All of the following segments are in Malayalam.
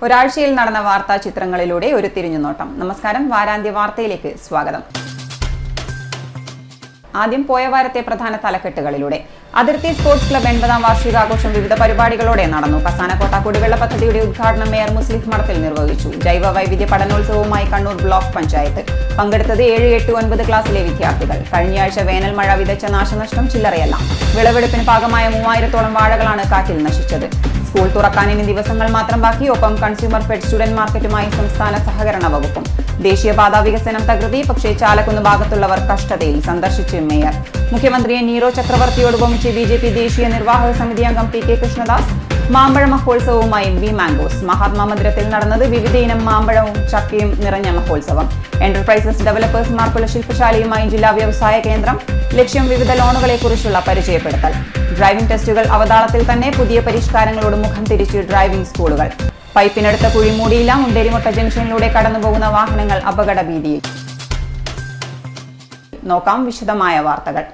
ഒരാഴ്ചയിൽ നടന്ന വാർത്താ ചിത്രങ്ങളിലൂടെ ഒരു തിരിഞ്ഞുനോട്ടം. നമസ്കാരം, വാരാന്ത്യ വാർത്തയിലേക്ക് സ്വാഗതം. ആദ്യം പോയ വാരത്തെ പ്രധാന തലക്കെട്ടുകളിലൂടെ. അതിർത്തി സ്പോർട്സ് ക്ലബ് 80ാം വാർഷികാഘോഷം വിവിധ പരിപാടികളോടെ നടന്നു. കസാനക്കോട്ട കുടിവെള്ള പദ്ധതിയുടെ ഉദ്ഘാടനം മേയർ മുസ്ലിം മഠത്തിൽ നിർവഹിച്ചു. ജൈവ വൈവിധ്യ പഠനോത്സവവുമായി കണ്ണൂർ ബ്ലോക്ക് പഞ്ചായത്ത്. പങ്കെടുത്തത് 7, 8, 9 ക്ലാസ്സിലെ വിദ്യാർത്ഥികൾ. കഴിഞ്ഞയാഴ്ച വേനൽ മഴ വിതച്ച നാശനഷ്ടം ചില്ലറയല്ല. വിളവെടുപ്പിന് പാകമായ 3000-ഓളം വാഴകളാണ് കാറ്റിൽ നശിച്ചത്. സ്കൂൾ തുറക്കാൻ ഇനി ദിവസങ്ങൾ മാത്രം ബാക്കി. ഒപ്പം കൺസ്യൂമർ ഫെഡ് സ്റ്റുഡന്റ് മാർക്കറ്റുമായി സംസ്ഥാന സഹകരണ വകുപ്പും. ദേശീയപാതാ വികസനം തകൃതി, പക്ഷേ ചാലക്കുന്ന് ഭാഗത്തുള്ളവർ കഷ്ടതയിൽ. സന്ദർശിച്ച് മേയർ. മുഖ്യമന്ത്രിയെ നീരോ ചക്രവർത്തിയോട് ഉപമിച്ച് BJP ദേശീയ നിർവാഹക സമിതി അംഗം PK കൃഷ്ണദാസ്. മാമ്പഴ മഹോത്സവവുമായി വി മാംഗോസ്. മഹാത്മാ മന്ദിരത്തിൽ നടന്നത് വിവിധ ഇനം മാമ്പഴവും ചക്കയും നിറഞ്ഞ മഹോത്സവം. എന്റർപ്രൈസസ് ഡെവലപ്പേഴ്സ് മാർക്കുള്ള ശില്പശാലയുമായി ജില്ലാ വ്യവസായ കേന്ദ്രം. ലക്ഷ്യം വിവിധ ലോണുകളെക്കുറിച്ചുള്ള പരിചയപ്പെടുത്തൽ. ഡ്രൈവിംഗ് ടെസ്റ്റുകൾ അവതാളത്തിൽ തന്നെ. പുതിയ പരിഷ്കാരങ്ങളോട് മുഖം തിരിച്ച് ഡ്രൈവിംഗ് സ്കൂളുകൾ. പൈപ്പിനടുത്ത കുഴി മൂടിയില്ല. മുണ്ടേരിമുട്ട ജംഗ്ഷനിലൂടെ കടന്നുപോകുന്ന വാഹനങ്ങൾ അപകട ഭീതിയിൽ. നോക്കാം വിശദമായ വാർത്തകൾ.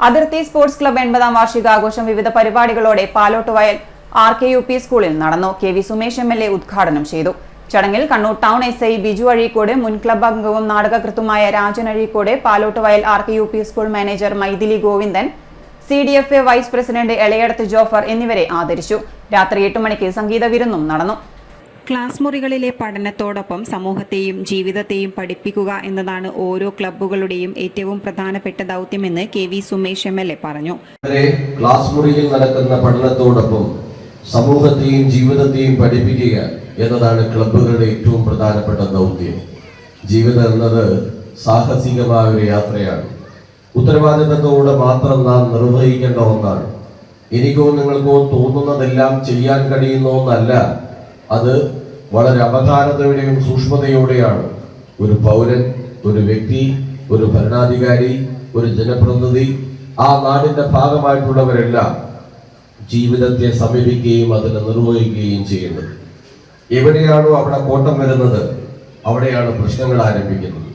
അതിർത്തി സ്പോർട്സ് ക്ലബ് 80ാം വാർഷികാഘോഷം വിവിധ പരിപാടികളോടെ പാലോട്ടുവയൽ RKUP സ്കൂളിൽ നടന്നു. KV സുമേഷ് MLA ഉദ്ഘാടനം ചെയ്തു. ചടങ്ങിൽ കണ്ണൂർ ടൗൺ SI ബിജു അഴീക്കോട്, മുൻ ക്ലബ് അംഗവും നാടകകൃത്തുമായ Rajan Azhikode, Palottuvayal RKUP school manager Mythili Govindan, CDFA vice president Elayadath Jofar എന്നിവരെ ആദരിച്ചു. രാത്രി 8 മണിക്ക് സംഗീത വിരുന്നും നടന്നു. ക്ലാസ് മുറികളിലെ പഠനത്തോടൊപ്പം സമൂഹത്തെയും ജീവിതത്തെയും പഠിപ്പിക്കുക എന്നതാണ് ഓരോ ക്ലബ്ബുകളുടെയും ഏറ്റവും പ്രധാനപ്പെട്ട ദൗത്യമെന്ന് KV സുമേഷ് MLA പറഞ്ഞു. ക്ലാസ് മുറിയിൽ നടക്കുന്ന പഠനത്തോടൊപ്പം സമൂഹത്തെയും ജീവിതത്തെയും പഠിപ്പിക്കുക എന്നതാണ് ക്ലബ്ബുകളുടെ ഏറ്റവും പ്രധാനപ്പെട്ട ദൗത്യം. ജീവിതം എന്നത് സാഹസികമായ ഒരു യാത്രയാണ്. ഉത്തരവാദിത്തത്തോടെ മാത്രം നാം നിർവഹിക്കേണ്ട ഒന്നാണ്. എനിക്കോ നിങ്ങൾക്കോ തോന്നുന്നതെല്ലാം ചെയ്യാൻ കഴിയുന്ന ഒന്നല്ല. അത് വളരെ അവധാനതയോടെയും സൂക്ഷ്മതയോടെയാണ് ഒരു പൗരൻ, ഒരു വ്യക്തി, ഒരു ഭരണാധികാരി, ഒരു ജനപ്രതിനിധി, ആ നാടിന്റെ ഭാഗമായിട്ടുള്ളവരെല്ലാം ജീവിതത്തെ സമീപിക്കുകയും അതിനെ നിർവഹിക്കുകയും ചെയ്യുന്നത്. എവിടെയാണോ അവിടെ കോട്ടം വരുന്നത്, അവിടെയാണ് പ്രശ്നങ്ങൾ ആരംഭിക്കുന്നത്.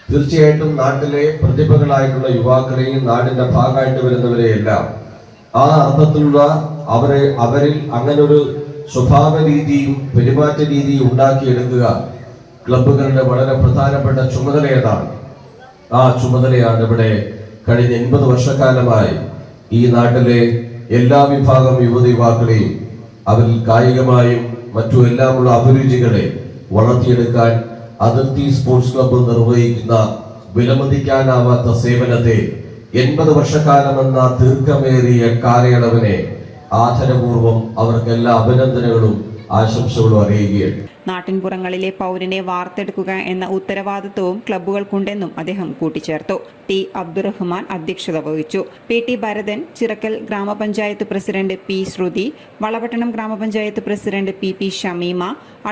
തീർച്ചയായിട്ടും നാട്ടിലെ പ്രതിഭകളായിട്ടുള്ള യുവാക്കളെയും നാടിന്റെ ഭാഗമായിട്ട് വരുന്നവരെയെല്ലാം ആ അർത്ഥത്തിലുള്ള അവരിൽ അങ്ങനൊരു സ്വഭാവ രീതിയും പെരുമാറ്റ രീതിയും ഉണ്ടാക്കിയെടുക്കുക ക്ലബ്ബുകളുടെ വളരെ പ്രധാനപ്പെട്ട ചുമതലയാണ്. ആ ചുമതലയാണ് ഇവിടെ കഴിഞ്ഞ 80 വർഷക്കാലമായി ഈ നാട്ടിലെ എല്ലാ വിഭാഗം യുവതിയുവാക്കളെയും അവരിൽ കായികമായും മറ്റു എല്ലാമുള്ള അഭിരുചികളെ വളർത്തിയെടുക്കാൻ അതിർത്തി സ്പോർട്സ് ക്ലബ്ബ് നിർവഹിക്കുന്ന വിലമതിക്കാനാവാത്ത സേവനത്തെ 80 വർഷക്കാലമെന്ന ദീർഘമേറിയ കാലയളവിനെ ആദരപൂർവ്വം അവർക്കെല്ലാ അഭിനന്ദനങ്ങളും ആശംസകളും അറിയുകയാണ്. നാട്ടിൻപുറങ്ങളിലെ പൗരനെ വാർത്തെടുക്കുക എന്ന ഉത്തരവാദിത്വവും ക്ലബ്ബുകൾക്കുണ്ടെന്നും അദ്ദേഹം കൂട്ടിച്ചേർത്തു. T. അബ്ദുറഹ്മാൻ അധ്യക്ഷത വഹിച്ചു. PT ഭരതൻ, ചിറക്കൽ ഗ്രാമപഞ്ചായത്ത് പ്രസിഡന്റ് P. ശ്രുതി, വളപട്ടണം ഗ്രാമപഞ്ചായത്ത് പ്രസിഡന്റ് PP ഷമീമ,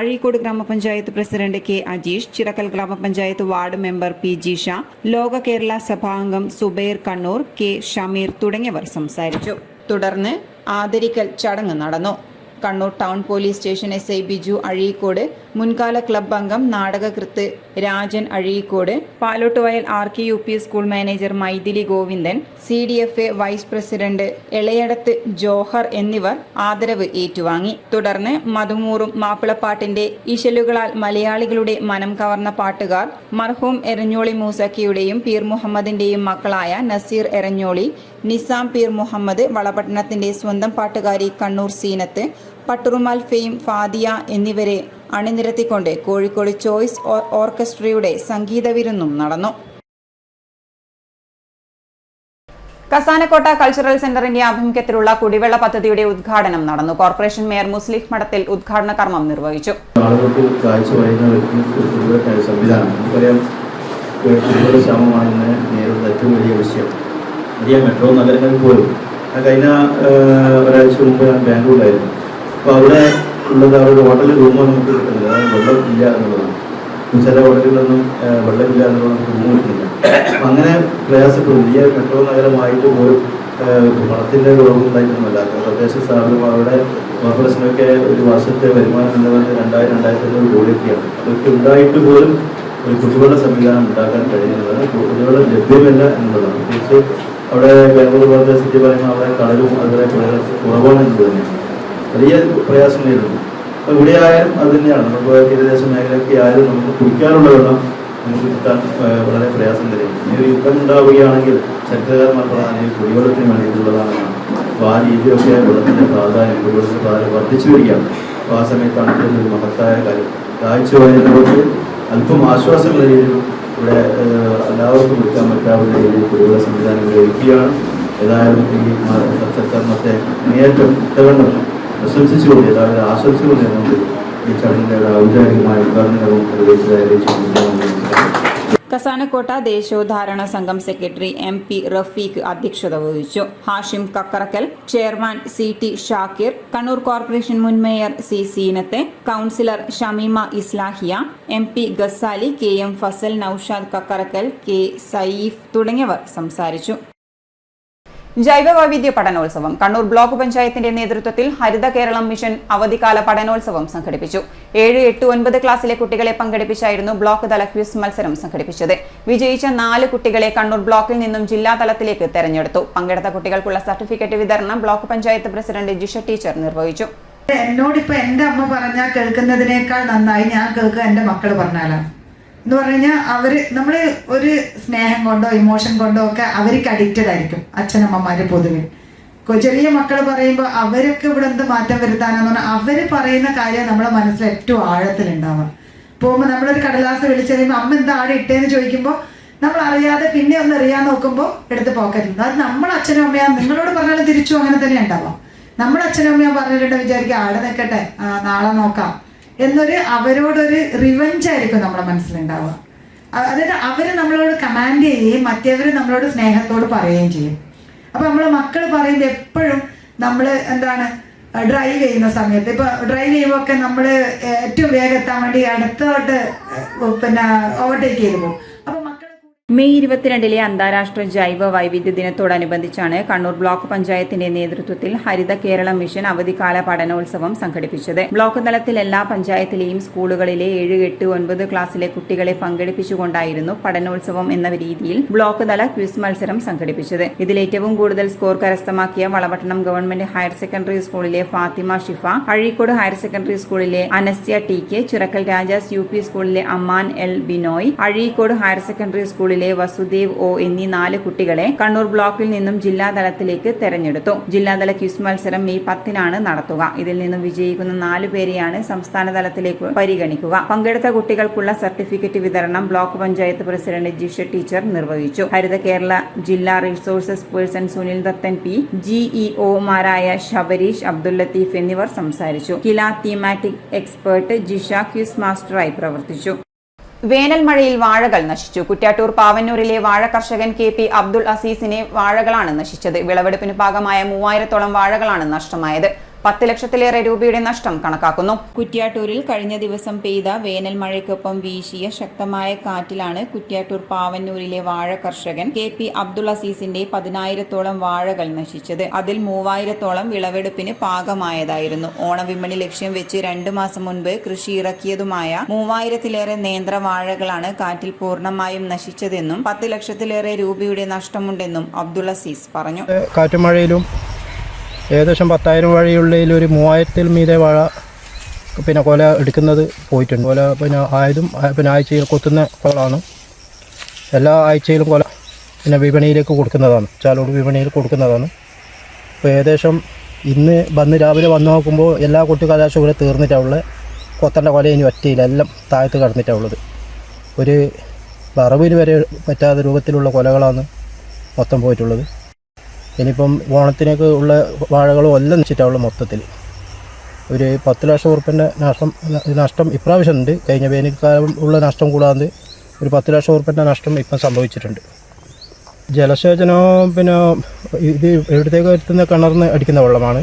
അഴീക്കോട് ഗ്രാമപഞ്ചായത്ത് പ്രസിഡന്റ് K. അജീഷ്, ചിറക്കൽ ഗ്രാമപഞ്ചായത്ത് വാർഡ് മെമ്പർ P. ജിഷ, ലോക കേരള സഭാംഗം സുബൈർ കണ്ണൂർ, K. ഷമീർ തുടങ്ങിയവർ സംസാരിച്ചു. തുടർന്ന് ആദരിക്കൽ ചടങ്ങ് നടന്നു. Kannur town police station SI Biju Azhikode, മുൻകാല ക്ലബ് അംഗം നാടകകൃത്ത് Rajan Azhikode, Palottuvayal RKUP school manager Mythili Govindan, CDFA vice president Elayadath Johar എന്നിവർ ആദരവ് ഏറ്റുവാങ്ങി. തുടർന്ന് മധുമൂറും മാപ്പിളപ്പാട്ടിന്റെ ഇശലുകളാൽ മലയാളികളുടെ മനം കവർന്ന പാട്ടുകാർ മർഹൂം എരഞ്ഞോളി മൂസക്കിയുടെയും പീർ മുഹമ്മദിന്റെയും മക്കളായ നസീർ എരഞ്ഞോളി, നിസാം പീർ മുഹമ്മദ്, വളപട്ടണത്തിന്റെ സ്വന്തം പാട്ടുകാരി കണ്ണൂർ സീനത്ത്, പട്ടുറുമാൽ ഫെയിം ഫാദിയ എന്നിവരെ അണിനിരത്തിക്കൊണ്ട് കോഴിക്കോട് ചോയ്സ് ഓർക്കസ്ട്രയുടെ സംഗീത വിരുന്നും നടന്നു. കസാനക്കോട്ട കൾച്ചറൽ സെന്ററിന്റെ ആഭിമുഖ്യത്തിലുള്ള കുടിവെള്ള പദ്ധതിയുടെ ഉദ്ഘാടനം നടന്നു. കോർപ്പറേഷൻ മേയർ മുസ്ലിം മഠത്തിൽ ഉദ്ഘാടന കർമ്മം നിർവഹിച്ചു. മെട്രോ നഗരങ്ങളിൽ പോലും കഴിഞ്ഞ ഒരാഴ്ച മുമ്പ് ഞാൻ ബാംഗ്ലൂരിലായിരുന്നു. അപ്പോൾ അവിടെ ഉള്ളത് അവരുടെ ഹോട്ടലിൽ റൂമോ നമുക്ക് കിട്ടുന്നില്ല. അതായത് വെള്ളം ഇല്ല എന്നുള്ളതാണ്. ചില ഹോട്ടലുകളിലൊന്നും വെള്ളമില്ല എന്നുള്ളത് നമുക്ക് റൂം കിട്ടുന്നില്ല. അപ്പം അങ്ങനെ പ്രയാസപ്പെടും. വലിയ മെട്രോ നഗരമായിട്ട് പോലും പണത്തിൻ്റെ കുറവുണ്ടായിട്ടൊന്നുമല്ല. തദ്ദേശ സ്ഥാപനം അവരുടെ കോർപ്പറേഷനൊക്കെ ഒരു വർഷത്തെ വരുമാനം എന്നുള്ളത് 2000-2500 കോടിയൊക്കെയാണ്. അതൊക്കെ ഉണ്ടായിട്ട് പോലും ഒരു കുടിവെള്ള സംവിധാനം ഉണ്ടാക്കാൻ കഴിയുന്നതാണ്. കുടിവെള്ളം ലഭ്യമല്ല എന്നുള്ളതാണ്. പ്രത്യേകിച്ച് അവിടെ ബാംഗ്ലൂർ പോലത്തെ സിറ്റി പറയുമ്പോൾ അവിടെ കടലും അതുപോലെ കുറവാണ് എന്നത് തന്നെയാണ്. വലിയ പ്രയാസം നേരിടുന്നു. അപ്പോൾ ഇവിടെയായാലും അത് തന്നെയാണ്. നമുക്ക് തീരദേശ മേഖലയൊക്കെ ആയാലും നമുക്ക് കുടിക്കാനുള്ള വെള്ളം നമുക്ക് കിട്ടാൻ വളരെ പ്രയാസം തരും. ഇനി ഒരു യുദ്ധം ഉണ്ടാവുകയാണെങ്കിൽ ചരിത്രകാരന്മാർ പ്രധാനം കുടിവെള്ളത്തിന് വേണ്ടിയിട്ടുള്ളതാണ്. അപ്പോൾ ആ രീതിയിലൊക്കെ വെള്ളത്തിൻ്റെ പ്രാധാന്യം, കുടിവെള്ളത്തിൻ്റെ പ്രാധാന്യം വർദ്ധിച്ചു വരികയാണ്. അപ്പോൾ ആ സമയത്താണ് ഒരു മഹത്തായ കാര്യം. കാഴ്ച വായനകൾക്ക് അല്പം ആശ്വാസമുള്ള രീതിയിൽ ഇവിടെ എല്ലാവർക്കും കൊടുക്കാൻ പറ്റാവുന്ന രീതിയിൽ കുടിവെള്ള സംവിധാനങ്ങൾ ഒരുക്കുകയാണ്. ഏതായാലും ഈ സർക്കാരിനത്തെ അങ്ങേയറ്റം ഇത്തവണ്ണം പ്രശംസിച്ചുകൊണ്ട് എല്ലാവരും ആശംസകൾ നേർന്നുകൊണ്ട് ഈ ചടങ്ങിൻ്റെ ഔപചാരികമായ ഉദ്ഘാടനവും നിർവഹിച്ചതായി അറിയിച്ചു. കസാനക്കോട്ട ദേശോദ്ധാരണ സംഘം സെക്രട്ടറി MP റഫീഖ് അധ്യക്ഷത വഹിച്ചു. Hashim Kakkarakkal, chairman CT Shakir, Kannur corporation മുൻ മേയർ C സീനത്തെ, councillor Shameema Islahiya, MP Gazali, KM Fazal, Naushad Kakkarakkal, K Sayeef തുടങ്ങിയവർ സംസാരിച്ചു. ജൈവ വൈവിധ്യ പഠനോത്സവം കണ്ണൂർ ബ്ലോക്ക് പഞ്ചായത്തിന്റെ നേതൃത്വത്തിൽ ഹരിത കേരളം മിഷൻ അവധിക്കാല പഠനോത്സവം സംഘടിപ്പിച്ചു. 7, 8, 9 ക്ലാസ്സിലെ കുട്ടികളെ പങ്കെടുപ്പിച്ചായിരുന്നു ബ്ലോക്ക് തല ക്വിസ് മത്സരം സംഘടിപ്പിച്ചത്. വിജയിച്ച 4 കുട്ടികളെ കണ്ണൂർ ബ്ലോക്കിൽ നിന്നും ജില്ലാ തലത്തിലേക്ക് തെരഞ്ഞെടുത്തു. പങ്കെടുത്ത കുട്ടികൾക്കുള്ള സർട്ടിഫിക്കറ്റ് വിതരണം block panchayat president Jisha teacher നിർവഹിച്ചു. എന്നോടിപ്പോ എന്റെ അമ്മ പറഞ്ഞാൽ കേൾക്കുന്നതിനേക്കാൾ നന്നായി ഞാൻ കേൾക്കുക എന്റെ മക്കൾ പറഞ്ഞാലാണ് എന്ന് പറഞ്ഞു കഴിഞ്ഞാൽ നമ്മള് ഒരു സ്നേഹം കൊണ്ടോ ഇമോഷൻ കൊണ്ടോ ഒക്കെ അവർക്ക് അഡിക്റ്റഡ് ആയിരിക്കും അച്ഛനമ്മമാര് പൊതുവെ. ചെറിയ മക്കൾ പറയുമ്പോൾ അവരൊക്കെ ഇവിടെ എന്ത് മാറ്റം വരുത്താനെന്ന് പറഞ്ഞാൽ അവര് പറയുന്ന കാര്യം നമ്മുടെ മനസ്സിൽ ഏറ്റവും ആഴത്തിലുണ്ടാവുക. പോകുമ്പോൾ നമ്മളൊരു കടലാസ് വിളിച്ചറിയുമ്പോൾ അമ്മ എന്താ ആടെ ഇട്ടേന്ന് ചോദിക്കുമ്പോൾ നമ്മൾ അറിയാതെ പിന്നെ ഒന്ന് അറിയാൻ നോക്കുമ്പോൾ എടുത്ത് പോക്കറ്റിലുണ്ട്. അത് നമ്മൾ അച്ഛനും അമ്മയാ നിങ്ങളോട് പറഞ്ഞാലും തിരിച്ചു അങ്ങനെ തന്നെ ഉണ്ടാവാം. നമ്മുടെ അച്ഛനും അമ്മയാ പറഞ്ഞിട്ടുണ്ട് വിചാരിക്കുക ആടെ നിൽക്കട്ടെ നാളെ നോക്കാം എന്നൊരു അവരോടൊരു റിവഞ്ചായിരിക്കും നമ്മുടെ മനസ്സിലുണ്ടാവുക. അതായത് അവര് നമ്മളോട് കമാൻഡ് ചെയ്യുകയും മറ്റേവര് നമ്മളോട് സ്നേഹത്തോട് പറയുകയും ചെയ്യും. അപ്പൊ നമ്മള് മക്കൾ പറയുമ്പോൾ എപ്പോഴും നമ്മൾ എന്താണ് ഡ്രൈവ് ചെയ്യുന്ന സമയത്ത് ഇപ്പൊ ഡ്രൈവ് ചെയ്യുമ്പോൾ ഒക്കെ നമ്മൾ ഏറ്റവും വേഗം എത്താൻ വേണ്ടി അടുത്തോട്ട് ഓവർടേക്ക് ചെയ്തു പോകും. അപ്പൊ മക്കൾ മെയ് 22 അന്താരാഷ്ട്ര ജൈവ വൈവിധ്യ ദിനത്തോടനുബന്ധിച്ചാണ് കണ്ണൂർ ബ്ലോക്ക് പഞ്ചായത്തിന്റെ നേതൃത്വത്തിൽ ഹരിത കേരളം മിഷൻ അവധിക്കാല പഠനോത്സവം സംഘടിപ്പിച്ചത്. ബ്ലോക്ക് തലത്തിൽ എല്ലാ പഞ്ചായത്തിലെയും സ്കൂളുകളിലെ 7, 8, 9 ക്ലാസ്സിലെ കുട്ടികളെ പങ്കെടുപ്പിച്ചുകൊണ്ടായിരുന്നു പഠനോത്സവം എന്ന രീതിയിൽ ബ്ലോക്ക് തല ക്വിസ് മത്സരം സംഘടിപ്പിച്ചത്. ഇതിൽ ഏറ്റവും കൂടുതൽ സ്കോർ കരസ്ഥമാക്കിയ വളപട്ടണം ഗവൺമെന്റ് ഹയർ സെക്കൻഡറി സ്കൂളിലെ ഫാത്തിമ ഷിഫ, അഴീക്കോട് ഹയർ സെക്കൻഡറി സ്കൂളിലെ അനസ്യ TK, ചിറക്കൽ രാജാസ് UP സ്കൂളിലെ Amman L Binoy, Azhikode higher secondary സ്കൂളിലെ വസുദേവ് O എന്നീ 4 കുട്ടികളെ കണ്ണൂർ ബ്ലോക്കിൽ നിന്നും ജില്ലാ തലത്തിലേക്ക് തെരഞ്ഞെടുത്തു. ജില്ലാതല ക്വിസ് മത്സരം മെയ് 10 നടത്തുക. ഇതിൽ നിന്നും വിജയിക്കുന്ന 4 പേരെയാണ് സംസ്ഥാന തലത്തിലേക്ക് പരിഗണിക്കുക. പങ്കെടുത്ത കുട്ടികൾക്കുള്ള സർട്ടിഫിക്കറ്റ് വിതരണം block panchayat president Jisha teacher നിർവഹിച്ചു. ഹരിത കേരള ജില്ലാ resources person Sunil Dathan P, GEO-മാരായ ശബരീഷ്, അബ്ദുൽ ലത്തീഫ് എന്നിവർ സംസാരിച്ചു. Kila thematic expert Jisha quiz മാസ്റ്ററായി പ്രവർത്തിച്ചു. വേനൽ മഴയിൽ വാഴകൾ നശിച്ചു. കുറ്റ്യാട്ടൂർ പാവന്നൂരിലെ വാഴ കർഷകൻ KP അബ്ദുൾ അസീസിനെ വാഴകളാണ് നശിച്ചത്. വിളവെടുപ്പിന് പാകമായ 3000-ഓളം വാഴകളാണ് നഷ്ടമായത്. 10 ലക്ഷത്തിലേറെ രൂപയുടെ നഷ്ടം കണക്കാക്കുന്നു. കുറ്റ്യാട്ടൂരിൽ കഴിഞ്ഞ ദിവസം പെയ്ത വേനൽ മഴയ്ക്കൊപ്പം വീശിയ ശക്തമായ കാറ്റിലാണ് കുറ്റ്യാട്ടൂർ പാവന്നൂരിലെ വാഴ കർഷകൻ KP അബ്ദുൾ അസീസിന്റെ 10,000-ഓളം വാഴകൾ നശിച്ചത്. അതിൽ 3000-ഓളം വിളവെടുപ്പിന് പാകമായതായിരുന്നു. ഓണവിപണി ലക്ഷ്യം വെച്ച് 2 മാസം മുൻപ് കൃഷി ഇറക്കിയതുമായ 3000-ലേറെ നേന്ത്രവാഴകളാണ് കാറ്റിൽ പൂർണ്ണമായും നശിച്ചതെന്നും 10 ലക്ഷത്തിലേറെ രൂപയുടെ നഷ്ടമുണ്ടെന്നും അബ്ദുൾ അസീസ് പറഞ്ഞു. കാറ്റും മഴയിലും ഏകദേശം 10,000 വാഴയുള്ളതിൽ ഒരു 3000-ൽ മീതെ വാഴ കൊല എടുക്കുന്നത് പോയിട്ടുണ്ട്. കൊല ആയതും ആഴ്ചയിൽ കൊത്തുന്ന കൊളാണ്. എല്ലാ ആഴ്ചയിലും കൊല വിപണിയിലേക്ക് കൊടുക്കുന്നതാണ്, ചാലോട് വിപണിയിൽ കൊടുക്കുന്നതാണ്. അപ്പോൾ ഏകദേശം ഇന്ന് രാവിലെ വന്ന് നോക്കുമ്പോൾ എല്ലാ കുട്ടിക്കലാശം ഇവിടെ തീർന്നിട്ടാണുള്ളത്. കൊത്തേണ്ട കൊല ഇനി ഒറ്റയില്ല, എല്ലാം താഴത്ത് കിടന്നിട്ടാണുള്ളത്. ഒരു വറവിന് വരെ പറ്റാത്ത രൂപത്തിലുള്ള കൊലകളാണ് മൊത്തം പോയിട്ടുള്ളത്. ഇനിയിപ്പം ഓണത്തിനൊക്കെ ഉള്ള വാഴകളും എല്ലാം നശിച്ചിട്ടാവുള്ള മൊത്തത്തിൽ ഒരു 10 ലക്ഷം ഉറുപ്പിൻ്റെ നഷ്ടം ഇപ്രാവശ്യം ഉണ്ട്. കഴിഞ്ഞ വേനൽക്കാലം ഉള്ള നഷ്ടം കൂടാതെ ഒരു 10 ലക്ഷം ഉറുപ്പിൻ്റെ നഷ്ടം ഇപ്പം സംഭവിച്ചിട്ടുണ്ട്. ജലസേചനം ഇത് എവിടത്തേക്ക് എത്തുന്ന കിണറിന് അടിക്കുന്ന വെള്ളമാണ്.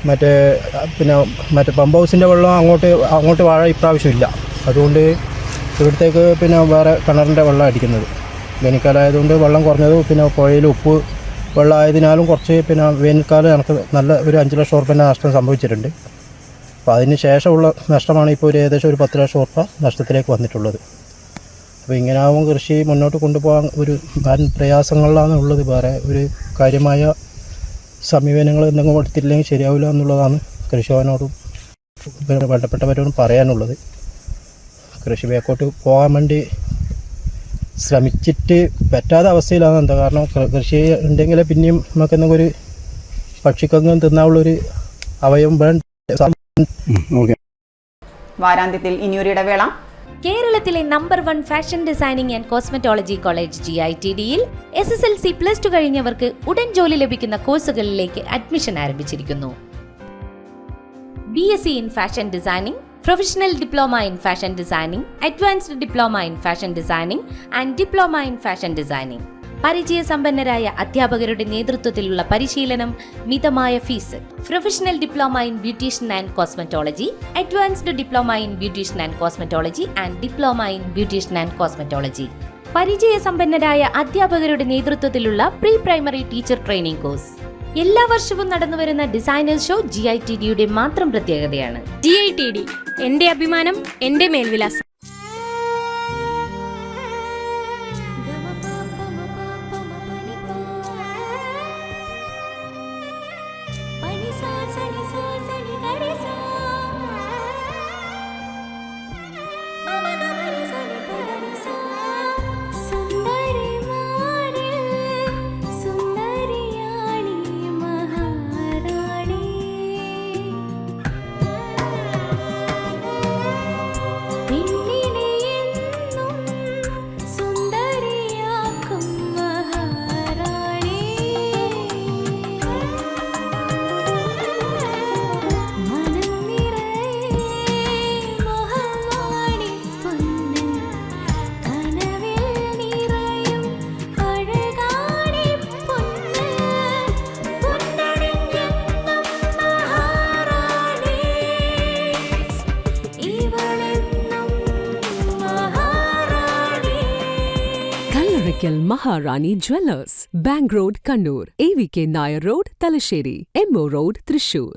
മറ്റേ പമ്പ് ഹൗസിൻ്റെ വെള്ളം അങ്ങോട്ട് വാഴ ഇപ്രാവശ്യം ഇല്ല. അതുകൊണ്ട് ഇവിടത്തേക്ക് വേറെ കിണറിൻ്റെ വെള്ളം അടിക്കുന്നത്. വേനൽക്കാലമായതുകൊണ്ട് വെള്ളം കുറഞ്ഞത് പുഴയിൽ ഉപ്പ് വെള്ളമായതിനാലും കുറച്ച് വേനൽക്കാലം എനിക്ക് നല്ല ഒരു 5 ലക്ഷം ഉറുപ്പിൻ്റെ നഷ്ടം സംഭവിച്ചിട്ടുണ്ട്. അപ്പോൾ അതിന് ശേഷമുള്ള നഷ്ടമാണ് ഇപ്പോൾ ഏകദേശം ഒരു 10 ലക്ഷം ഉറുപ്പ നഷ്ടത്തിലേക്ക് വന്നിട്ടുള്ളത്. അപ്പോൾ ഇങ്ങനെയാവും കൃഷി മുന്നോട്ട് കൊണ്ടുപോകാൻ ഒരു പ്രയാസങ്ങളിലാണ് ഉള്ളത്. വേറെ ഒരു കാര്യമായ സമീപനങ്ങൾ എന്തെങ്കിലും എടുത്തില്ലെങ്കിൽ ശരിയാവില്ല എന്നുള്ളതാണ് കൃഷിഭവനോടും ബന്ധപ്പെട്ടവരോട് പറയാനുള്ളത് കൃഷി ബാക്കോട്ട് പോകാൻ വേണ്ടി ശ്രമിച്ചിട്ട് പറ്റാത്ത അവസ്ഥയിലാണ്. എന്താ കാരണം കൃഷി ഉണ്ടെങ്കിൽ പിന്നെയും നമുക്ക് എന്തെങ്കിലും ഒരു പക്ഷിക്കൊന്നും തിന്നാനുള്ളൊരു അവയവം വേണ്ട. വാരാന്ത്യത്തിൽ ഇനിയൊരു ഇടവേള. കേരളത്തിലെ number 1 fashion designing and cosmetology college GITDയിൽ SSLC +2 കഴിഞ്ഞവർക്ക് ഉടൻ ജോലി ലഭിക്കുന്ന കോഴ്സുകളിലേക്ക് അഡ്മിഷൻ ആരംഭിച്ചിരിക്കുന്നു. BSc in Fashion Designing, Professional Diploma in Fashion Designing, Advanced Diploma in Fashion Designing and Diploma in Fashion Designing. പരിചയസമ്പന്നരായ അധ്യാപകരുടെ നേതൃത്വത്തിലുള്ള പരിശീലനം, മിതമായ fees. Professional diploma in beautician and cosmetology, advanced diploma in beautician and cosmetology and diploma in beautician and cosmetology. പരിചയസമ്പന്നരായ അധ്യാപകരുടെ നേതൃത്വത്തിലുള്ള pre primary teacher training course. എല്ലാ വർഷവും നടന്നുവരുന്ന ഡിസൈനേഴ്സ് ഷോ GITDയുടെ മാത്രം പ്രത്യേകതയാണ്. GITD എന്റെ അഭിമാനം, എന്റെ മേൽവിലാസം. Maharani Jewellers, Bank Road, Kannur, AVK Nair Road, Talasheri, MO Road, Thrissur.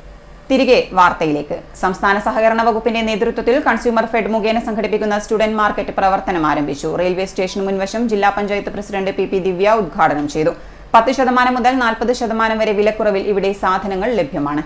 തിരികെ വാർത്തയിലേക്ക്. സംസ്ഥാന സഹകരണ വകുപ്പിന്റെ നേതൃത്വത്തിൽ കൺസ്യൂമർ ഫെഡ് മുഖേന സംഘടിപ്പിക്കുന്ന സ്റ്റുഡന്റ് മാർക്കറ്റ് പ്രവർത്തനം ആരംഭിച്ചു. റെയിൽവേ സ്റ്റേഷന് മുൻവശം ജില്ലാ പഞ്ചായത്ത് പ്രസിഡന്റ് PP ദിവ്യ ഉദ്ഘാടനം ചെയ്തു. 10% മുതൽ 40% വരെ വിലക്കുറവിൽ ഇവിടെ സാധനങ്ങൾ ലഭ്യമാണ്.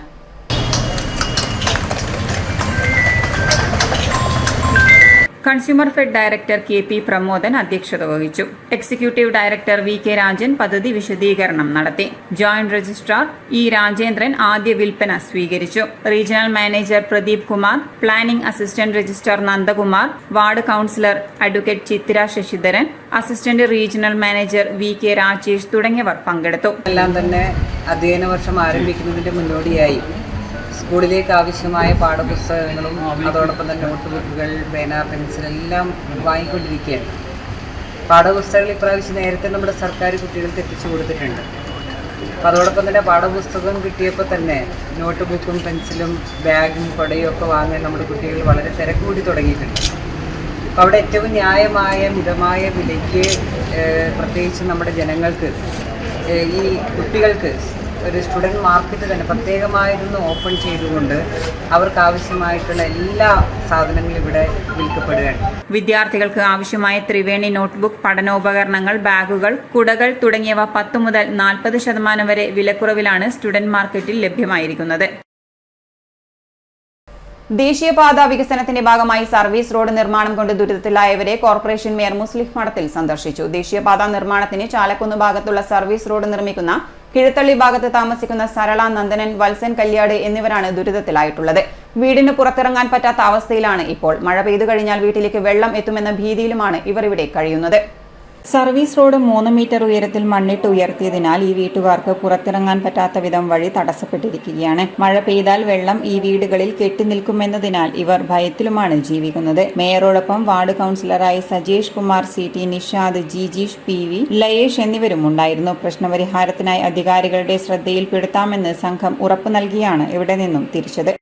Consumer fed director KP Pramodan അധ്യക്ഷത വഹിച്ചു. എക്സിക്യൂട്ടീവ് ഡയറക്ടർ VK രാജൻ പദ്ധതി വിശദീകരണം നടത്തി. ജോയിന്റ് രജിസ്ട്രാർ E രാജേന്ദ്രൻ ആദ്യ വിൽപ്പന സ്വീകരിച്ചു. Regional manager Pradeep Kumar, planning assistant registrar Nandakumar, ward councillor advocate Chithra Sasidharan, assistant regional manager VK Rajesh തുടങ്ങിയവർ പങ്കെടുത്തു. എല്ലാം തന്നെ അധ്യയന വർഷം ആരംഭിക്കുന്നതിന്റെ മുന്നോടിയായി സ്കൂളിലേക്ക് ആവശ്യമായ പാഠപുസ്തകങ്ങളും അതോടൊപ്പം തന്നെ നോട്ട് ബുക്കുകൾ, പേന, പെൻസിൽ എല്ലാം വാങ്ങിക്കൊണ്ടിരിക്കുകയാണ്. പാഠപുസ്തകങ്ങൾ ഇപ്രാവശ്യം നേരത്തെ നമ്മുടെ സർക്കാർ കുട്ടികൾക്ക് എത്തിച്ചു കൊടുത്തിട്ടുണ്ട്. അപ്പോൾ അതോടൊപ്പം തന്നെ പാഠപുസ്തകം കിട്ടിയപ്പോൾ തന്നെ നോട്ട് ബുക്കും പെൻസിലും ബാഗും കുടയും ഒക്കെ വാങ്ങാൻ നമ്മുടെ കുട്ടികൾ വളരെ തിരക്ക് കൂടി തുടങ്ങിയിട്ടുണ്ട്. അപ്പോൾ അവിടെ ഏറ്റവും ന്യായമായ മിതമായ വിലയ്ക്ക് പ്രത്യേകിച്ച് നമ്മുടെ ജനങ്ങൾക്ക് ഈ കുട്ടികൾക്ക് ഒരു സ്റ്റുഡൻറ് മാർക്കറ്റ് തന്നെ പ്രത്യേകമായിരുന്നു ഓപ്പൺ ചെയ്തുകൊണ്ട് അവർക്ക് ആവശ്യമായിട്ടുള്ള എല്ലാ സാധനങ്ങളും ഇവിടെ വിൽക്കപ്പെടുകയാണ്. വിദ്യാർത്ഥികൾക്ക് ആവശ്യമായ ത്രിവേണി നോട്ട്ബുക്ക്, പഠനോപകരണങ്ങൾ, ബാഗുകൾ, കുടകൾ തുടങ്ങിയവ 10 മുതൽ 40% വരെ വിലക്കുറവിലാണ് സ്റ്റുഡൻറ് മാർക്കറ്റിൽ ലഭ്യമായിരിക്കുന്നത്. ദേശീയപാത വികസനത്തിന്റെ ഭാഗമായി സർവീസ് റോഡ് നിർമ്മാണം കൊണ്ട് ദുരിതത്തിലായവരെ കോർപ്പറേഷൻ മേയർ മുസ്ലിഹ് മഠത്തിൽ സന്ദർശിച്ചു. ദേശീയപാത നിർമ്മാണത്തിന് ചാലക്കുന്ന് ഭാഗത്തുള്ള സർവീസ് റോഡ് നിർമ്മിക്കുന്ന കിഴത്തള്ളി ഭാഗത്ത് താമസിക്കുന്ന സരള, നന്ദനൻ, വത്സൻ കല്യാട് എന്നിവരാണ് ദുരിതത്തിലായിട്ടുള്ളത്. വീടിന് പുറത്തിറങ്ങാൻ പറ്റാത്ത അവസ്ഥയിലാണ് ഇപ്പോൾ. മഴ പെയ്തു കഴിഞ്ഞാൽ വീട്ടിലേക്ക് വെള്ളം എത്തുമെന്ന ഭീതിയിലുമാണ് ഇവർ ഇവിടെ കഴിയുന്നത്. സർവീസ് റോഡ് 3 മീറ്റർ ഉയരത്തിൽ മണ്ണിട്ട് ഉയർത്തിയതിനാൽ ഈ വീട്ടുകാർക്ക് പുറത്തിറങ്ങാൻ പറ്റാത്ത വിധം വഴി തടസ്സപ്പെട്ടിരിക്കുകയാണ്. മഴ പെയ്താൽ വെള്ളം ഈ വീടുകളിൽ കെട്ടിനിൽക്കുമെന്നതിനാൽ ഇവർ ഭയത്തിലുമാണ് ജീവിക്കുന്നത്. മേയറോടൊപ്പം വാർഡ് കൗൺസിലറായി സജേഷ് കുമാർ, CT നിഷാദ്, ജിജീഷ്, PV ലയേഷ് എന്നിവരും ഉണ്ടായിരുന്നു. പ്രശ്നപരിഹാരത്തിനായി അധികാരികളുടെ ശ്രദ്ധയിൽപ്പെടുത്താമെന്ന് സംഘം ഉറപ്പു നൽകിയാണ് ഇവിടെ നിന്നും തിരിച്ചത്.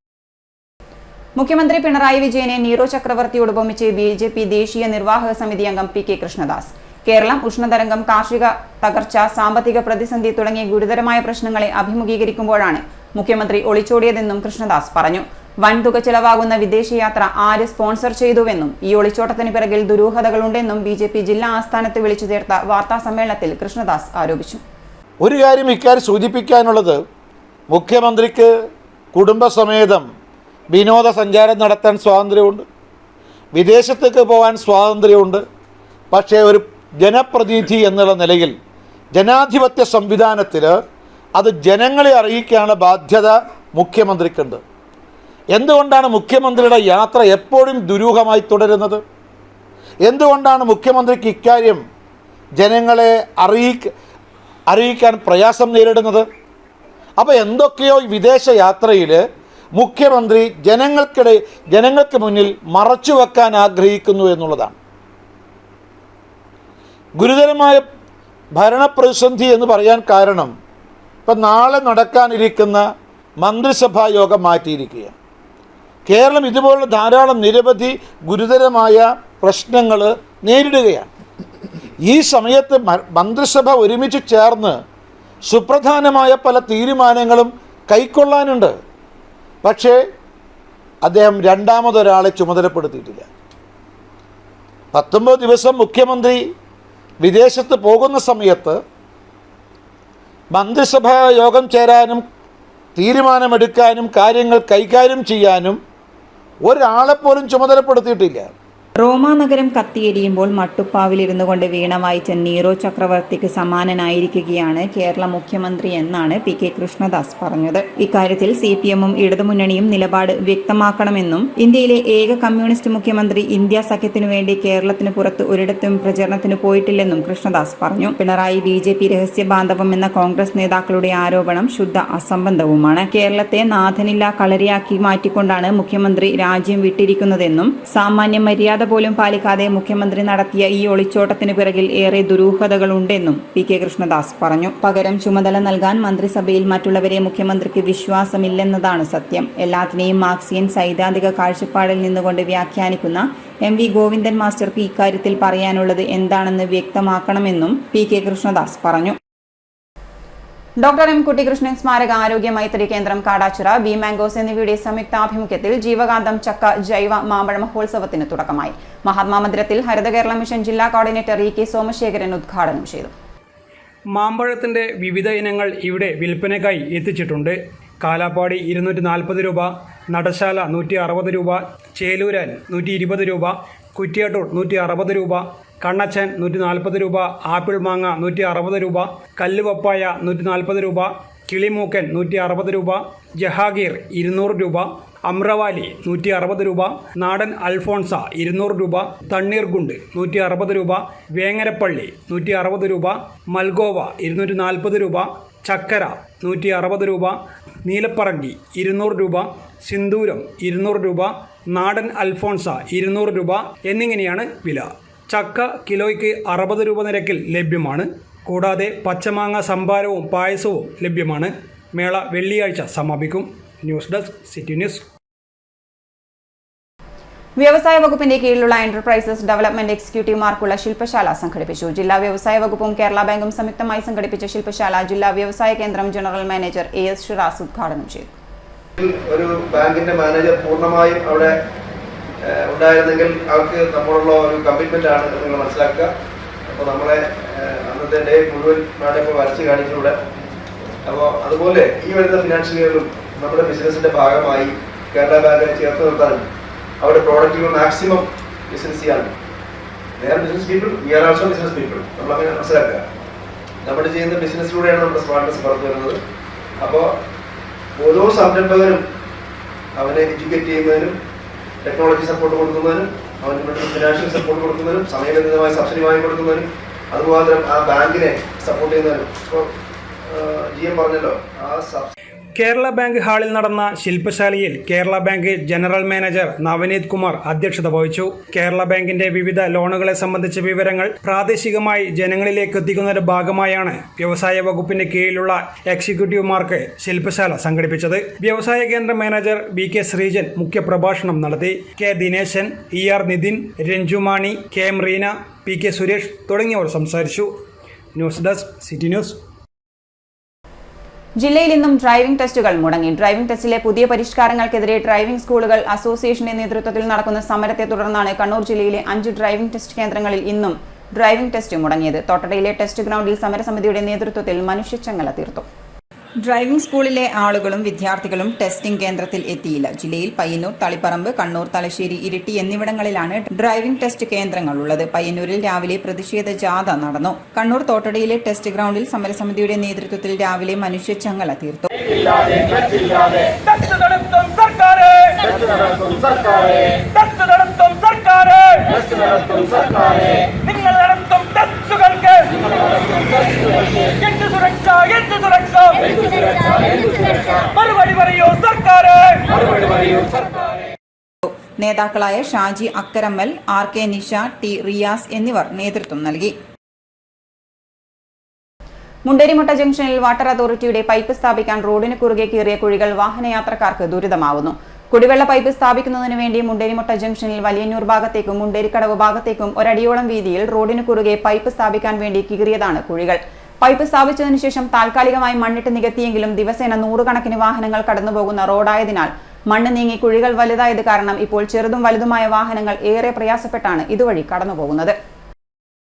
മുഖ്യമന്ത്രി പിണറായി വിജയനെ നീറോ ചക്രവർത്തിയോട് ഉപമിച്ച് BJP ദേശീയ നിർവാഹക സമിതി അംഗം PK കൃഷ്ണദാസ്. കേരളം ഉഷ്ണതരംഗം, കാർഷിക തകർച്ച, സാമ്പത്തിക പ്രതിസന്ധി തുടങ്ങിയ ഗുരുതരമായ പ്രശ്നങ്ങളെ അഭിമുഖീകരിക്കുമ്പോഴാണ് മുഖ്യമന്ത്രി ഒളിച്ചോടിയതെന്നും കൃഷ്ണദാസ് പറഞ്ഞു. വൻതുക ചെലവാകുന്ന വിദേശയാത്ര ആര് സ്പോൺസർ ചെയ്തുവെന്നും ഈ ഒളിച്ചോട്ടത്തിന് പിറകിൽ ദുരൂഹതകളുണ്ടെന്നും BJP ജില്ലാ ആസ്ഥാനത്ത് വിളിച്ചു ചേർത്ത വാർത്താ സമ്മേളനത്തിൽ കൃഷ്ണദാസ് ആരോപിച്ചു. ഒരു കാര്യം ഇക്കാര്യം സൂചിപ്പിക്കാനുള്ളത്, മുഖ്യമന്ത്രിക്ക് കുടുംബസമേതം വിനോദസഞ്ചാരം നടത്താൻ സ്വാതന്ത്ര്യമുണ്ട്, വിദേശത്തേക്ക് പോകാൻ സ്വാതന്ത്ര്യമുണ്ട്. പക്ഷേ ഒരു ജനപ്രതിനിധി എന്നുള്ള നിലയിൽ ജനാധിപത്യ സംവിധാനത്തിൽ അത് ജനങ്ങളെ അറിയിക്കാനുള്ള ബാധ്യത മുഖ്യമന്ത്രിക്കുണ്ട്. എന്തുകൊണ്ടാണ് മുഖ്യമന്ത്രിയുടെ യാത്ര എപ്പോഴും ദുരൂഹമായി തുടരുന്നത്? എന്തുകൊണ്ടാണ് മുഖ്യമന്ത്രിക്ക് ഇക്കാര്യം ജനങ്ങളെ അറിയിക്കാൻ പ്രയാസം നേരിടുന്നത്? അപ്പോൾ എന്തൊക്കെയോ വിദേശ യാത്രയിൽ മുഖ്യമന്ത്രി ജനങ്ങൾക്ക് മുന്നിൽ മറച്ചു വെക്കാൻ ആഗ്രഹിക്കുന്നു എന്നുള്ളതാണ്. ഗുരുതരമായ ഭരണപ്രതിസന്ധി എന്ന് പറയാൻ കാരണം ഇപ്പം നാളെ നടക്കാനിരിക്കുന്ന മന്ത്രിസഭാ യോഗം മാറ്റിയിരിക്കുകയാണ്. കേരളം ഇതുപോലുള്ള ധാരാളം നിരവധി ഗുരുതരമായ പ്രശ്നങ്ങൾ നേരിടുകയാണ്. ഈ സമയത്ത് മന്ത്രിസഭ ഒരുമിച്ച് ചേർന്ന് സുപ്രധാനമായ പല തീരുമാനങ്ങളും കൈക്കൊള്ളാനുണ്ട്. പക്ഷേ അദ്ദേഹം രണ്ടാമതൊരാളെ ചുമതലപ്പെടുത്തിയിട്ടില്ല. 19 ദിവസം മുഖ്യമന്ത്രി വിദേശത്ത് പോകുന്ന സമയത്ത് മന്ത്രിസഭാ യോഗം ചേരാനും തീരുമാനമെടുക്കാനും കാര്യങ്ങൾ കൈകാര്യം ചെയ്യാനും ഒരാളെപ്പോലും ചുമതലപ്പെടുത്തിയിട്ടില്ല. റോമാ നഗരം കത്തിയെരിയുമ്പോൾ മട്ടുപ്പാവിലിരുന്നു കൊണ്ട് വീണ വായിച്ച നീറോ ചക്രവർത്തിക്ക് സമാനനായിരിക്കുകയാണ് കേരള മുഖ്യമന്ത്രി എന്നാണ് പി.കെ. കൃഷ്ണദാസ് പറഞ്ഞത്. ഇക്കാര്യത്തിൽ CPM-ഉം ഇടതുമുന്നണിയും നിലപാട് വ്യക്തമാക്കണമെന്നും ഇന്ത്യയിലെ ഏക കമ്മ്യൂണിസ്റ്റ് മുഖ്യമന്ത്രി ഇന്ത്യ സഖ്യത്തിനു വേണ്ടി കേരളത്തിന് പുറത്ത് ഒരിടത്തും പ്രചരണത്തിന് പോയിട്ടില്ലെന്നും കൃഷ്ണദാസ് പറഞ്ഞു. പിണറായി BJP രഹസ്യ ബാന്ധവം എന്ന കോൺഗ്രസ് നേതാക്കളുടെ ആരോപണം ശുദ്ധ അസംബന്ധവുമാണ്. കേരളത്തെ നാഥനില്ല കളരിയാക്കി മാറ്റിക്കൊണ്ടാണ് മുഖ്യമന്ത്രി രാജ്യം വിട്ടിരിക്കുന്നതെന്നും സാമാന്യ മര്യാദ പോലും പാലിക്കാതെ മുഖ്യമന്ത്രി നടത്തിയ ഈ ഒളിച്ചോട്ടത്തിന് പിറകിൽ ഏറെ ദുരൂഹതകളുണ്ടെന്നും പി.കെ. കൃഷ്ണദാസ് പറഞ്ഞു. പകരം ചുമതല നൽകാൻ മന്ത്രിസഭയിൽ മറ്റുള്ളവരെ മുഖ്യമന്ത്രിക്ക് വിശ്വാസമില്ലെന്നതാണ് സത്യം. എല്ലാത്തിനെയും മാർക്സിയൻ സൈദ്ധാന്തിക കാഴ്ചപ്പാടിൽ നിന്നുകൊണ്ട് വ്യാഖ്യാനിക്കുന്ന MV ഗോവിന്ദൻ മാസ്റ്റർക്ക് ഇക്കാര്യത്തിൽ പറയാനുള്ളത് എന്താണെന്ന് വ്യക്തമാക്കണമെന്നും പി.കെ. കൃഷ്ണദാസ് പറഞ്ഞു. ഡോക്ടർ എം കുട്ടിക്കൃഷ്ണൻ സ്മാരക ആരോഗ്യ മൈത്രി കേന്ദ്രം കാടാച്ചിറ, ബി മാംഗോസ് എന്നിവയുടെ സംയുക്താഭിമുഖ്യത്തിൽ ജീവകാന്തം ചക്ക ജൈവ മാമ്പഴ മഹോത്സവത്തിന് തുടക്കമായി. മഹാത്മാ മന്ദിരത്തിൽ ഹരിത കേരള മിഷൻ ജില്ലാ കോർഡിനേറ്റർ E.K. സോമശേഖരൻ ഉദ്ഘാടനം ചെയ്തു. മാമ്പഴത്തിൻ്റെ വിവിധ ഇനങ്ങൾ ഇവിടെ വിൽപ്പനയ്ക്കായി എത്തിച്ചിട്ടുണ്ട്. കാലാപ്പാടി 240 രൂപ, നടശാല 160 രൂപ, ചേലൂരാൻ 120 രൂപ, കുറ്റിയാട്ടൂർ 160 രൂപ, കണ്ണച്ചൻ 140 രൂപ, ആപ്പിൾ മാങ്ങ 160 രൂപ, കല്ലുപപ്പായ 140 രൂപ, കിളിമൂക്കൻ 160 രൂപ, ജഹാഗീർ 200 രൂപ, അമ്രവാലി 160 രൂപ, നാടൻ അൽഫോൺസ 200 രൂപ, തണ്ണീർഗുണ്ട് 160 രൂപ, വേങ്ങരപ്പള്ളി 160 രൂപ, മൽഗോവ 240 രൂപ, ചക്കര 160 രൂപ, നീലപ്പറങ്കി 200 രൂപ, സിന്ദൂരം 200 രൂപ, നാടൻ അൽഫോൺസ 200 രൂപ എന്നിങ്ങനെയാണ് വില. ചക്ക കിലോയ്ക്ക് 60 രൂപ നിരക്കിൽ ലഭ്യമാണ്. കൂടാതെ പച്ചമാങ്ങ സംഭാരവും പായസവും ലഭ്യമാണ്. മേള വെള്ളിയാഴ്ച സമാപിക്കും. News desk city news. വ്യവസായ വകുപ്പിന്റെ കീഴിലുള്ള എന്റർപ്രൈസസ് ഡെവലപ്മെന്റ് എക്സിക്യൂട്ടീവുമാർക്കുള്ള ശില്പശാല സംഘടിപ്പിച്ചു. ജില്ലാ വ്യവസായ വകുപ്പും കേരള ബാങ്കും സംയുക്തമായി സംഘടിപ്പിച്ച ശില്പശാല ജില്ലാ വ്യവസായ കേന്ദ്രം ജനറൽ മാനേജർ AS ഷിറാസ് ഉദ്ഘാടനം ചെയ്തു. ഒരു ബാങ്കിന്റെ മാനേജർ പൂർണ്ണമായും അവിടെ ഉണ്ടായിരുന്നെങ്കിൽ അവർക്ക് നമ്മളുള്ള ഒരു കമ്മിറ്റ്മെന്റ് ആണ് നിങ്ങൾ മനസ്സിലാക്കുക. അപ്പോൾ നമ്മളെ അന്നത്തെ ഡേ മുഴുവൻ നാട്ടിപ്പോൾ വരച്ച് കാണിച്ചിലൂടെ. അപ്പോൾ അതുപോലെ ഈ വരുന്ന ഫിനാൻഷ്യൽ ഇയറിലും നമ്മുടെ ബിസിനസിന്റെ ഭാഗമായി കേരള ബാങ്കിനെ ചേർത്ത് നിർത്താനും അവിടെ പ്രോഡക്റ്റുകൾ മാക്സിമം ബിസിനസ് ചെയ്യാനും business people we are also business people നമ്മളങ്ങനെ മനസ്സിലാക്കുക. നമ്മൾ ചെയ്യുന്ന ബിസിനസ്സിലൂടെയാണ് നമ്മുടെ സ്മാർട്ട്നെസ് പുറത്തു വരുന്നത്. അപ്പോൾ ഓരോ സംരംഭകരും അവനെ എഡ്യൂക്കേറ്റ് ചെയ്യുന്നതിനും ടെക്നോളജി സപ്പോർട്ട് കൊടുക്കുന്നതിനും അവന് ഫിനാൻഷ്യൽ സപ്പോർട്ട് കൊടുക്കുന്നതിനും സമയബന്ധിതമായ സബ്സിഡി വാങ്ങി കൊടുക്കുന്നതിനും അതുപോലെ ആ ബാങ്കിനെ സപ്പോർട്ട് ചെയ്യുന്നതിനും ഇപ്പോൾ GM പറഞ്ഞല്ലോ ആ സബ്സിഡി. കേരള ബാങ്ക് ഹാളിൽ നടന്ന ശില്പശാലയിൽ Kerala bank general manager Navaneeth Kumar അധ്യക്ഷത വഹിച്ചു. കേരള ബാങ്കിന്റെ വിവിധ ലോണുകളെ സംബന്ധിച്ച വിവരങ്ങൾ പ്രാദേശികമായി ജനങ്ങളിലേക്ക് എത്തിക്കുന്നതിന്റെ ഭാഗമായാണ് വ്യവസായ വകുപ്പിന്റെ കീഴിലുള്ള എക്സിക്യൂട്ടീവുമാർക്ക് ശില്പശാല സംഘടിപ്പിച്ചത്. വ്യവസായ കേന്ദ്ര മാനേജർ BK ശ്രീജൻ മുഖ്യപ്രഭാഷണം നടത്തി. K Dineshan, ER Nitin, രഞ്ജുമാണി, KM Reena, PK Suresh തുടങ്ങിയവർ സംസാരിച്ചു. News desk city news. ജില്ലയിൽ ഇന്നും ഡ്രൈവിംഗ് ടെസ്റ്റുകൾ മുടങ്ങി. ഡ്രൈവിംഗ് ടെസ്റ്റിലെ പുതിയ പരിഷ്കാരങ്ങൾക്കെതിരെ ഡ്രൈവിംഗ് സ്കൂളുകൾ അസോസിയേഷന്റെ നേതൃത്വത്തിൽ നടക്കുന്ന സമരത്തെ തുടർന്നാണ് കണ്ണൂർ ജില്ലയിലെ 5 ഡ്രൈവിംഗ് ടെസ്റ്റ് കേന്ദ്രങ്ങളിൽ ഇന്നും ഡ്രൈവിംഗ് ടെസ്റ്റ് മുടങ്ങിയത്. തോട്ടടയിലെ ടെസ്റ്റ് ഗ്രൗണ്ടിൽ സമരസമിതിയുടെ നേതൃത്വത്തിൽ മനുഷ്യച്ചങ്ങല തീർത്തു. ഡ്രൈവിംഗ് സ്കൂളിലെ ആളുകളും വിദ്യാർത്ഥികളും ടെസ്റ്റിംഗ് കേന്ദ്രത്തിൽ എത്തിയില്ല. ജില്ലയിൽ പയ്യന്നൂർ, തളിപ്പറമ്പ്, കണ്ണൂർ, തലശ്ശേരി, ഇരിട്ടി എന്നിവിടങ്ങളിലാണ് ഡ്രൈവിംഗ് ടെസ്റ്റ് കേന്ദ്രങ്ങളുള്ളത്. പയ്യന്നൂരിൽ രാവിലെ പ്രതിഷേധ ജാഥ നടന്നു. കണ്ണൂർ തോട്ടടയിലെ ടെസ്റ്റ് ഗ്രൗണ്ടിൽ സമരസമിതിയുടെ നേതൃത്വത്തിൽ രാവിലെ മനുഷ്യച്ചങ്ങല തീർത്തു. നേതാക്കളായ ഷാജി അക്കരമ്മൽ, RK നിഷ, T റിയാസ് എന്നിവർ നേതൃത്വം നൽകി. മുണ്ടേരിമുട്ട ജംഗ്ഷനിൽ വാട്ടർ അതോറിറ്റിയുടെ പൈപ്പ് സ്ഥാപിക്കാൻ റോഡിന് കുറുകെ കീറിയ കുഴികൾ വാഹനയാത്രക്കാർക്ക് ദുരിതമാവുന്നു. കുടിവെള്ള പൈപ്പ് സ്ഥാപിക്കുന്നതിന് വേണ്ടി മുണ്ടേരിമുട്ട ജംഗ്ഷനിൽ വലിയന്നൂർ ഭാഗത്തേക്കും മുണ്ടേരിക്കടവ് ഭാഗത്തേക്കും ഒരടിയോളം വീതിയിൽ റോഡിന് കുറുകെ പൈപ്പ് സ്ഥാപിക്കാൻ വേണ്ടി കീറിയതാണ് കുഴികൾ. പൈപ്പ് സ്ഥാപിച്ചതിനു ശേഷം താൽക്കാലികമായി മണ്ണിട്ട് നികത്തിയെങ്കിലും ദിവസേന 100 കണക്കിന് വാഹനങ്ങൾ കടന്നുപോകുന്ന റോഡായതിനാൽ മണ്ണ് നീങ്ങി കുഴികൾ വലുതായത് കാരണം ഇപ്പോൾ ചെറുതും വലുതുമായ വാഹനങ്ങൾ ഏറെ പ്രയാസപ്പെട്ടാണ് ഇതുവഴി കടന്നുപോകുന്നത്.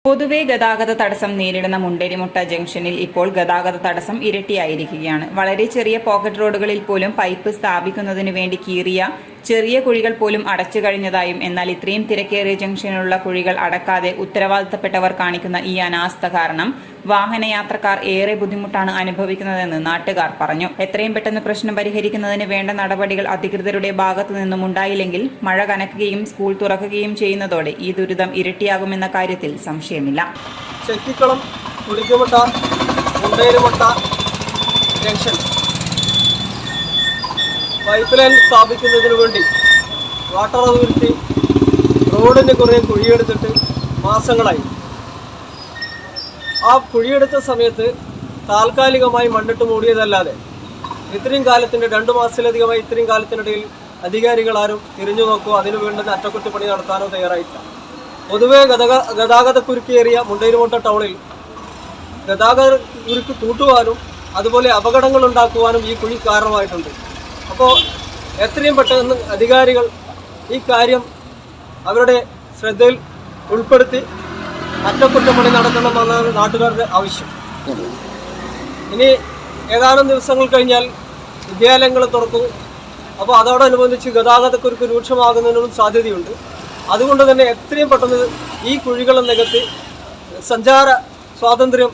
പൊതുവെ ഗതാഗത തടസ്സം നേരിടുന്ന മുണ്ടേരിമുട്ട ജംഗ്ഷനിൽ ഇപ്പോൾ ഗതാഗത തടസ്സം ഇരട്ടിയായിരിക്കുകയാണ്. വളരെ ചെറിയ പോക്കറ്റ് റോഡുകളിൽ പോലും പൈപ്പ് സ്ഥാപിക്കുന്നതിന് വേണ്ടി കീറിയ ചെറിയ കുഴികൾ പോലും അടച്ചു കഴിഞ്ഞതായും എന്നാൽ ഇത്രയും തിരക്കേറിയ ജംഗ്ഷനിലുള്ള കുഴികൾ അടക്കാതെ ഉത്തരവാദിത്തപ്പെട്ടവർ കാണിക്കുന്ന ഈ അനാസ്ഥ കാരണം വാഹനയാത്രക്കാർ ഏറെ ബുദ്ധിമുട്ടാണ് അനുഭവിക്കുന്നതെന്ന് നാട്ടുകാർ പറഞ്ഞു. എത്രയും പെട്ടെന്ന് പ്രശ്നം പരിഹരിക്കുന്നതിന് വേണ്ട നടപടികൾ അധികൃതരുടെ ഭാഗത്തു നിന്നും ഉണ്ടായില്ലെങ്കിൽ മഴ കനക്കുകയും സ്കൂൾ തുറക്കുകയും ചെയ്യുന്നതോടെ ഈ ദുരിതം ഇരട്ടിയാകുമെന്ന കാര്യത്തിൽ സംശയമില്ല. ചെക്കിക്കുളം, കുടിക്കുമുട്ട, മുണ്ടേരിമുട്ട ജംഗ്ഷൻ പൈപ്പ് ലൈൻ സ്ഥാപിക്കുന്നതിന് വേണ്ടി വാട്ടർ അതോറിറ്റി റോഡിന് കുറേ കുഴിയെടുത്തിട്ട് മാസങ്ങളായി. ആ കുഴിയെടുത്ത സമയത്ത് താൽക്കാലികമായി മണ്ണിട്ട് മൂടിയതല്ലാതെ ഇത്രയും കാലത്തിൻ്റെ 2 മാസത്തിലധികമായി ഇത്രയും കാലത്തിനിടയിൽ അധികാരികളാരും തിരിഞ്ഞു നോക്കുകയോ അതിനു വേണ്ടുന്ന അറ്റകുറ്റപ്പണി നടത്താനോ തയ്യാറായില്ല. പൊതുവെ ഗതാഗത കുരുക്കേറിയ മുണ്ടേരിമുട്ട ടൗണിൽ ഗതാഗത കുരുക്ക് കൂട്ടുവാനും അതുപോലെ അപകടങ്ങൾ ഉണ്ടാക്കുവാനും ഈ കുഴി കാരണമായിട്ടുണ്ട്. അപ്പോൾ എത്രയും പെട്ടെന്ന് അധികാരികൾ ഈ കാര്യം അവരുടെ ശ്രദ്ധയിൽ ഉൾപ്പെടുത്തി അറ്റകുറ്റപ്പണി നടത്തണമെന്നാണ് നാട്ടുകാരുടെ ആവശ്യം. ഇനി ഏതാനും ദിവസങ്ങൾ കഴിഞ്ഞാൽ വിദ്യാലയങ്ങൾ തുറക്കും. അപ്പോൾ അതോടനുബന്ധിച്ച് ഗതാഗതക്കുരുക്ക് രൂക്ഷമാകുന്നതിനും സാധ്യതയുണ്ട്. അതുകൊണ്ട് തന്നെ എത്രയും പെട്ടെന്ന് ഈ കുഴികൾ നികത്തി സഞ്ചാര സ്വാതന്ത്ര്യം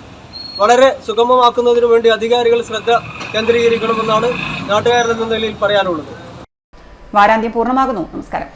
വളരെ സുഗമമാക്കുന്നതിനു വേണ്ടി അധികാരികൾ ശ്രദ്ധ കേന്ദ്രീകരിക്കണമെന്നാണ് നാട്ടുകാരുടെ നിലയിൽ പറയാനുള്ളത്. വാരാന്ത്യം പൂർണ്ണമാകുന്നു. നമസ്കാരം.